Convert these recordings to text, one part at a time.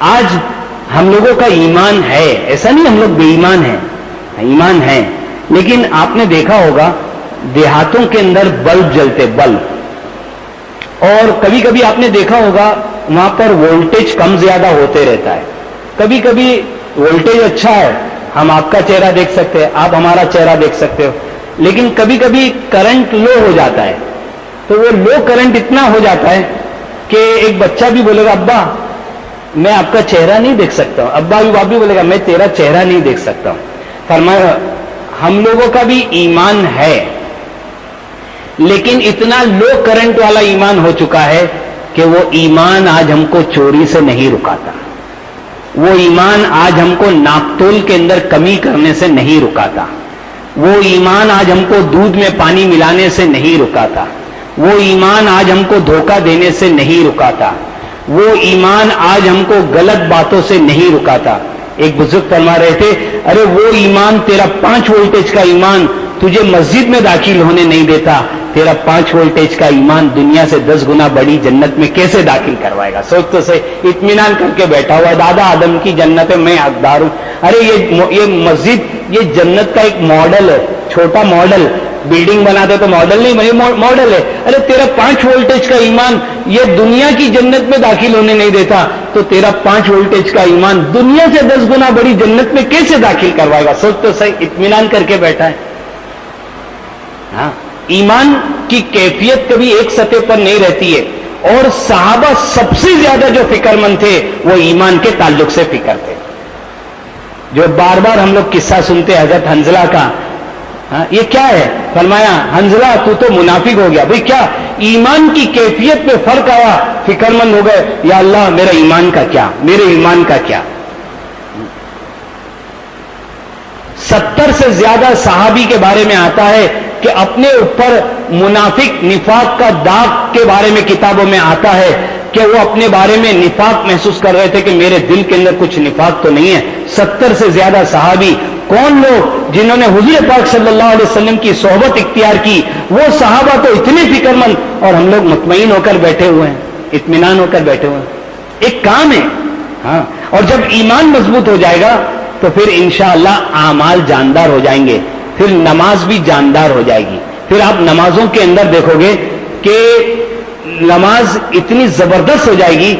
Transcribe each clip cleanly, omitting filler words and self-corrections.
آج ہم لوگوں کا ایمان ہے، ایسا نہیں ہم لوگ بے ایمان ہیں، ایمان ہے، لیکن آپ نے دیکھا ہوگا دیہاتوں کے اندر بلب جلتے، بلب، اور کبھی کبھی آپ نے دیکھا ہوگا وہاں پر وولٹیج کم زیادہ ہوتے رہتا ہے. کبھی کبھی وولٹیج اچھا ہے، ہم آپ کا چہرہ دیکھ سکتے ہیں، آپ ہمارا چہرہ دیکھ سکتے ہو، لیکن کبھی کبھی کرنٹ لو ہو جاتا ہے. تو وہ لو کرنٹ اتنا ہو جاتا ہے کہ ایک بچہ بھی بولے گا ابا میں آپ کا چہرہ نہیں دیکھ سکتا ہوں، ابا بھی باپ بھی بولے گا میں تیرا چہرہ نہیں دیکھ سکتا ہوں. فرمایا ہم لوگوں کا بھی ایمان ہے، لیکن اتنا لو کرنٹ والا ایمان ہو چکا ہے کہ وہ ایمان آج ہم کو چوری سے نہیں رکاتا، وہ ایمان آج ہم کو ناپتول کے اندر کمی کرنے سے نہیں رکاتا، وہ ایمان آج ہم کو دودھ میں پانی ملانے سے نہیں رکاتا، وہ ایمان آج ہم کو دھوکہ دینے سے نہیں رکاتا، وہ ایمان آج ہم کو غلط باتوں سے نہیں رکاتا. ایک بزرگ فرما رہے تھے ارے وہ ایمان تیرا 5 وولٹیج کا ایمان تجھے مسجد میں داخل ہونے نہیں دیتا، تیرا 5 وولٹیج کا ایمان دنیا سے 10 گنا بڑی جنت میں کیسے داخل کروائے گا. سوچ تو سے اطمینان کر کے بیٹھا ہوا ہے، دادا آدم کی جنت ہے، میں حقدار ہوں. ارے یہ مسجد یہ جنت کا ایک ماڈل ہے، چھوٹا ماڈل، بلڈنگ بناتے تو ماڈل نہیں، ماڈل ہے. ارے تیرا 5 وولٹیج کا ایمان یہ دنیا کی جنت میں داخل ہونے نہیں دیتا، تو تیرا 5 وولٹیج کا ایمان دنیا سے 10 گنا بڑی جنت میں کیسے داخل کروائے گا. سوچ تو صحیح، اطمینان کر کے بیٹھا ہے. ہاں، ایمان کی کیفیت کبھی ایک سطح پر نہیں رہتی ہے، اور صحابہ سب سے زیادہ جو فکر مند تھے وہ ایمان کے تعلق سے فکر تھے. جو بار بار ہم لوگ قصہ سنتے حضرت حنظلہ کا، یہ کیا ہے؟ فرمایا حنظلہ تو تو منافق ہو گیا. بھئی کیا ایمان کی کیفیت میں فرق آیا، فکر مند ہو گئے، یا اللہ میرا ایمان کا کیا، میرے ایمان کا کیا. 70 سے زیادہ صحابی کے بارے میں آتا ہے کہ اپنے اوپر منافق نفاق کا داغ کے بارے میں کتابوں میں آتا ہے کہ وہ اپنے بارے میں نفاق محسوس کر رہے تھے کہ میرے دل کے اندر کچھ نفاق تو نہیں ہے. 70 سے زیادہ صحابی کون لوگ جنہوں نے حضور پاک صلی اللہ علیہ وسلم کی صحبت اختیار کی، وہ صحابہ تو اتنے فکر مند، اور ہم لوگ مطمئن ہو کر بیٹھے ہوئے ہیں، اطمینان ہو کر بیٹھے ہوئے ہیں. ایک کام ہے. ہاں، اور جب ایمان مضبوط ہو جائے گا تو پھر انشاءاللہ اعمال جاندار ہو جائیں گے، پھر نماز بھی جاندار ہو جائے گی. پھر آپ نمازوں کے اندر دیکھو گے کہ نماز اتنی زبردست ہو جائے گی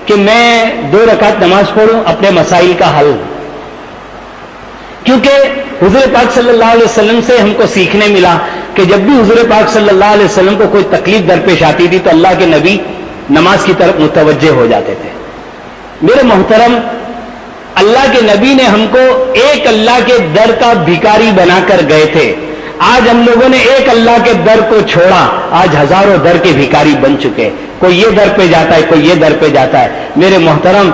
کہ میں 2 رکعت نماز پڑھوں اپنے مسائل کا حل، کیونکہ حضور پاک صلی اللہ علیہ وسلم سے ہم کو سیکھنے ملا کہ جب بھی حضور پاک صلی اللہ علیہ وسلم کو کوئی تکلیف درپیش آتی تھی تو اللہ کے نبی نماز کی طرف متوجہ ہو جاتے تھے. میرے محترم، اللہ کے نبی نے ہم کو ایک اللہ کے در کا بھیکاری بنا کر گئے تھے. آج ہم لوگوں نے ایک اللہ کے در کو چھوڑا، آج ہزاروں در کے بھیکاری بن چکے. کوئی یہ در پہ جاتا ہے، کوئی یہ در پہ جاتا ہے. میرے محترم،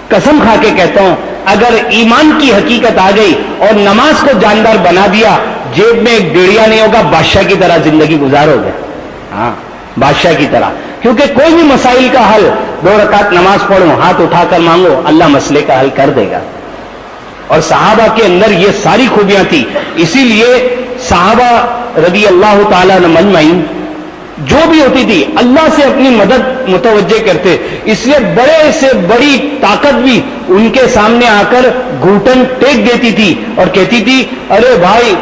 قسم کھا کے کہتا ہوں اگر ایمان کی حقیقت آ گئی اور نماز کو جاندار بنا دیا، جیب میں ایک ڈیڑیا نہیں ہوگا، بادشاہ کی طرح زندگی گزارو گے. ہاں، بادشاہ کی طرح، کیونکہ کوئی بھی مسائل کا حل 2 رکعت نماز پڑھو، ہاتھ اٹھا کر مانگو، اللہ مسئلے کا حل کر دے گا. اور صحابہ کے اندر یہ ساری خوبیاں تھی. اسی لیے صحابہ رضی اللہ تعالیٰ مجمعین جو بھی ہوتی تھی اللہ سے اپنی مدد متوجہ کرتے، اس لیے بڑے سے بڑی طاقت بھی ان کے سامنے آ کر گھٹن ٹیک دیتی تھی اور کہتی تھی ارے بھائی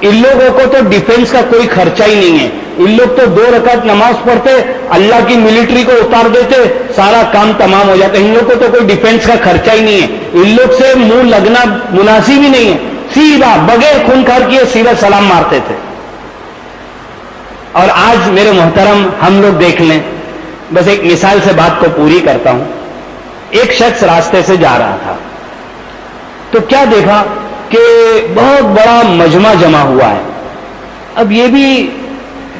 ان لوگوں کو تو ڈیفنس کا کوئی خرچہ ہی نہیں ہے، ان لوگ تو 2 رکعت نماز پڑھتے، اللہ کی ملٹری کو اتار دیتے، سارا کام تمام ہو جاتا. ان لوگ کو تو کوئی ڈیفنس کا خرچہ ہی نہیں ہے، ان لوگ سے منہ لگنا مناسب ہی نہیں ہے. سیدھا بغیر خونخوار کیے سیدھا سلام مارتے تھے. اور آج میرے محترم ہم لوگ دیکھ لیں، بس ایک مثال سے بات کو پوری کرتا ہوں. ایک شخص راستے سے جا رہا تھا تو کیا دیکھا کہ بہت بڑا مجمع جمع ہوا ہے. اب یہ بھی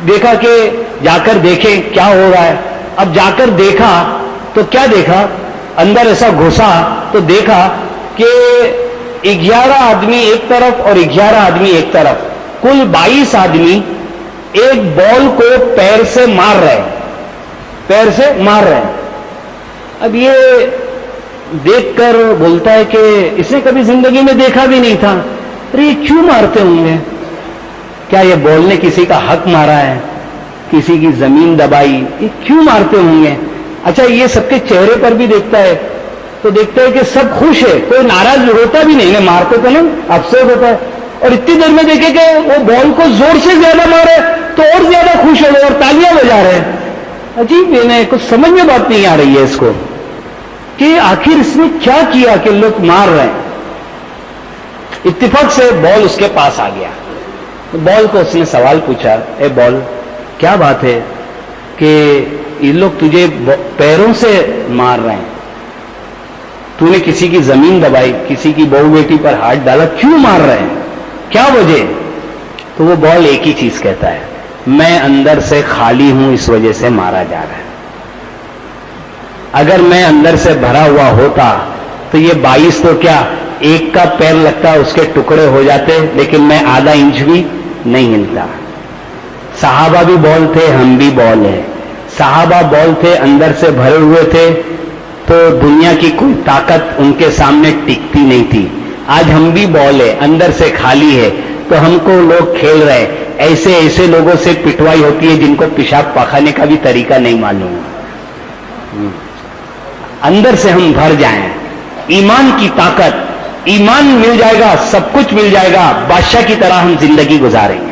دیکھا کہ جا کر دیکھیں کیا ہو رہا ہے. اب جا کر دیکھا تو کیا دیکھا، اندر ایسا گھسا تو دیکھا کہ 11 آدمی ایک طرف اور 11 آدمی ایک طرف، کل 22 آدمی ایک بال کو پیر سے مار رہے ہیں، پیر سے مار رہے ہیں. اب یہ دیکھ کر بولتا ہے کہ اس نے کبھی زندگی میں دیکھا بھی نہیں تھا. ارے یہ کیوں مارتے ہوں گے؟ کیا یہ بال نے کسی کا حق مارا ہے، کسی کی زمین دبائی؟ یہ کیوں مارتے ہوں گے؟ اچھا یہ سب کے چہرے پر بھی دیکھتا ہے تو دیکھتا ہے کہ سب خوش ہے, کوئی ناراض ہوتا بھی نہیں, انہیں مارتے تو نہیں, افسوس ہوتا ہے. اور اتنی دیر میں دیکھے کہ وہ بال کو زور سے زیادہ مارے تو اور زیادہ خوش ہو گئے اور تالیاں بجا رہے ہیں. عجیب, انہیں کچھ سمجھ میں بات نہیں آ رہی ہے اس کو کہ آخر اس نے کیا کیا کہ لوگ مار رہے ہیں. اتفاق سے بال اس کے پاس آ گیا. بال کو اس نے سوال پوچھا, اے بال کیا بات ہے کہ یہ لوگ تجھے پیروں سے مار رہے ہیں, تو نے کسی کی زمین دبائی, کسی کی بہو بیٹی پر ہاتھ ڈالا, کیوں مار رہے ہیں, کیا وجہ؟ تو وہ بال ایک ہی چیز کہتا ہے, میں اندر سے خالی ہوں اس وجہ سے مارا جا رہا ہے. اگر میں اندر سے بھرا ہوا ہوتا تو یہ 22 تو کیا ایک کا پیر لگتا اس کے ٹکڑے ہو جاتے, لیکن میں آدھا انچ بھی نہیں ہلتا. صحابہ بھی بال تھے, ہم بھی بال ہیں. صحابہ بال تھے, اندر سے بھرے ہوئے تھے, تو دنیا کی کوئی طاقت ان کے سامنے ٹکتی نہیں تھی. آج ہم بھی بال ہے, اندر سے خالی ہے, تو ہم کو لوگ کھیل رہے. ایسے ایسے لوگوں سے پٹوائی ہوتی ہے جن کو پیشاب پخانے کا بھی طریقہ نہیں معلوم. اندر سے ہم بھر جائیں, ایمان کی طاقت, ایمان مل جائے گا, سب کچھ مل جائے گا, بادشاہ کی طرح ہم زندگی گزاریں گے.